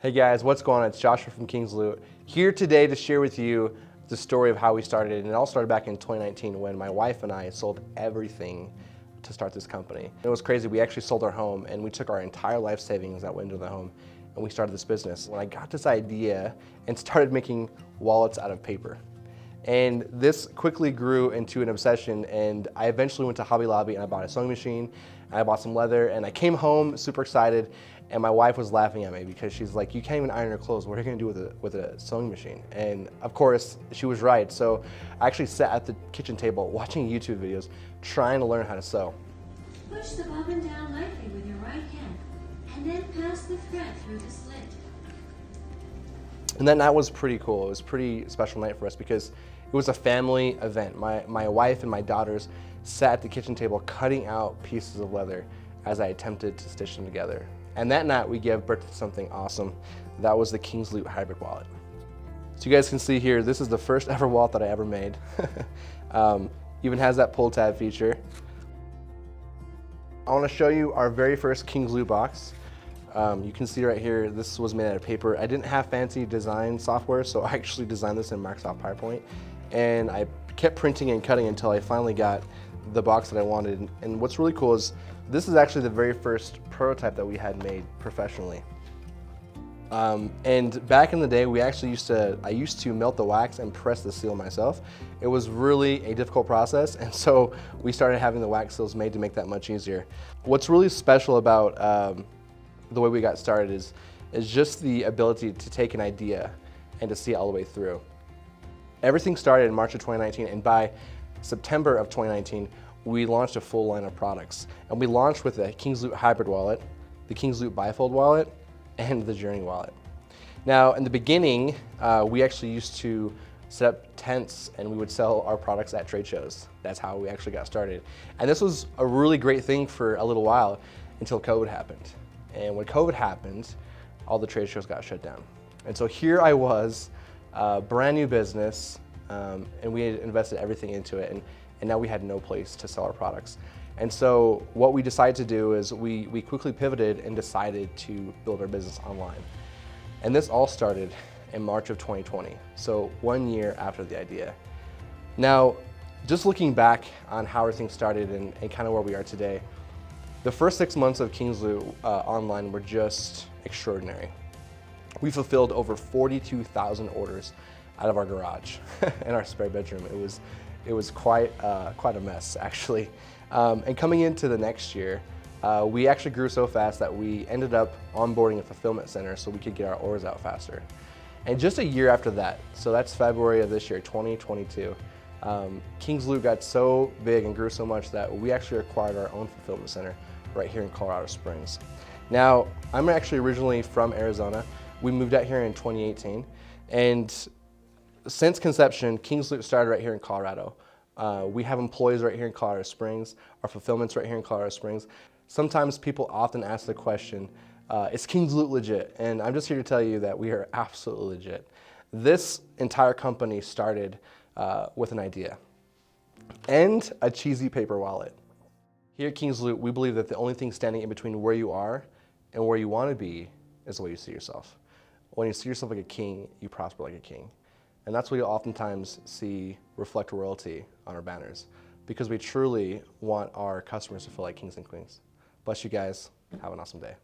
Hey guys, what's going on? It's Joshua from King's Loot, here today to share with you the story of how we started. And it all started back in 2019 when my wife and I sold everything to start this company. It was crazy. We actually sold our home and we took our entire life savings that went into the home and we started this business. When I got this idea and started making wallets out of paper. And this quickly grew into an obsession, and I eventually went to Hobby Lobby and I bought a sewing machine, and I bought some leather, and I came home super excited, and my wife was laughing at me because she's like, you can't even iron your clothes. What are you gonna do with a sewing machine? And of course, she was right. So I actually sat at the kitchen table watching YouTube videos, trying to learn how to sew. Push the bobbin down lightly with your right hand, and then pass the thread through the slit. And that night was pretty cool. It was a pretty special night for us because it was a family event. My wife and my daughters sat at the kitchen table cutting out pieces of leather as I attempted to stitch them together. And that night we gave birth to something awesome. That was the King's Loot Hybrid Wallet. So you guys can see here, this is the first ever wallet that I ever made. Even has that pull tab feature. I want to show you our very first King's Loot box. You can see right here, this was made out of paper. I didn't have fancy design software, so I actually designed this in Microsoft PowerPoint. And I kept printing and cutting until I finally got the box that I wanted. And what's really cool is this is actually the very first prototype that we had made professionally. And back in the day, I used to melt the wax and press the seal myself. It was really a difficult process, and so we started having the wax seals made to make that much easier. What's really special about the way we got started is just the ability to take an idea and to see it all the way through. Everything started in March of 2019, and by September of 2019, we launched a full line of products. And we launched with the King's Loot Hybrid Wallet, the King's Loot Bifold Wallet, and the Journey Wallet. Now, in the beginning, we actually used to set up tents and we would sell our products at trade shows. That's how we actually got started. And this was a really great thing for a little while until COVID happened. And when COVID happened, all the trade shows got shut down. And so here I was, brand new business, and we had invested everything into it, and now we had no place to sell our products. And so what we decided to do is we quickly pivoted and decided to build our business online. And this all started in March of 2020, so 1 year after the idea. Now, just looking back on how everything started and kind of where we are today, the first 6 months of King's Loot online were just extraordinary. We fulfilled over 42,000 orders out of our garage in our spare bedroom. It was quite a mess, actually. And coming into the next year, we actually grew so fast that we ended up onboarding a fulfillment center so we could get our orders out faster. And just a year after that, so that's February of this year, 2022, King's Loot got so big and grew so much that we actually acquired our own fulfillment center right here in Colorado Springs. Now, I'm actually originally from Arizona. We moved out here in 2018, and since conception, King's Loot started right here in Colorado. We have employees right here in Colorado Springs. Our fulfillment's right here in Colorado Springs. Sometimes people often ask the question, is King's Loot legit? And I'm just here to tell you that we are absolutely legit. This entire company started with an idea and a cheesy paper wallet. Here at King's Loot, we believe that the only thing standing in between where you are and where you want to be is the way you see yourself. When you see yourself like a king, you prosper like a king. And that's what you oftentimes see reflect royalty on our banners, because we truly want our customers to feel like kings and queens. Bless you guys. Have an awesome day.